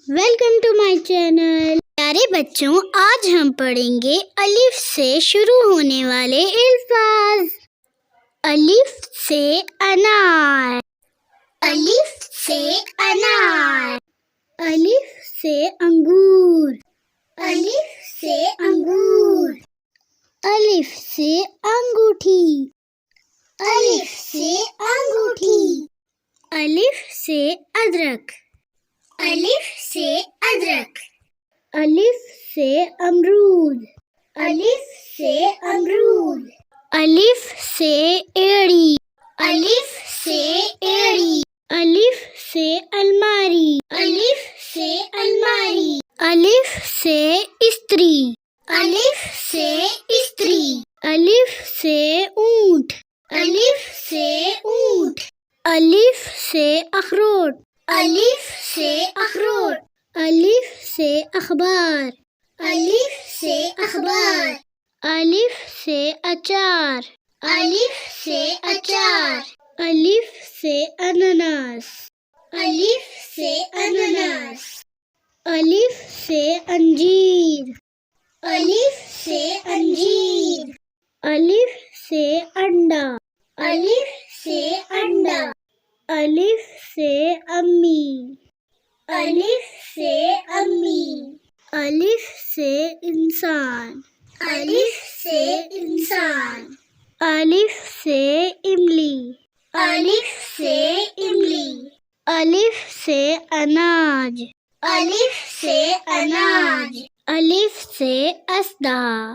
Welcome to my channel. پیارے بچوں، آج ہم پڑھیں گے الف سے شروع ہونے والے الفاظ. الف سے انار. الف سے انار. الف سے انگور. الف سے انگور. الف سے انگوٹھی. الف سے انگوٹھی. الف سے ادرک. الف سے ادرک. الف سے امرود. الف سے امرود. الف سے ایڑی. الف سے ایڑی. الف سے الماری. الف سے الماری. الف سے استری. الف سے استری. الف سے اونٹ. الف سے اونٹ. الف سے اخروٹ. الف سے اخروٹ. الف سے اخبار. الف سے اخبار. الف سے اچار. الف سے اچار. الف سے انناس. الف سے انناس. الف سے انجیر. الف سے انجیر. الف سے انڈا. الف سے انڈا. الف سے امی. الف سے امی. الف سے انسان. الف سے انسان. الف سے املی. الف سے املی. الف سے اناج. الف سے اناج. الف سے اسدہ.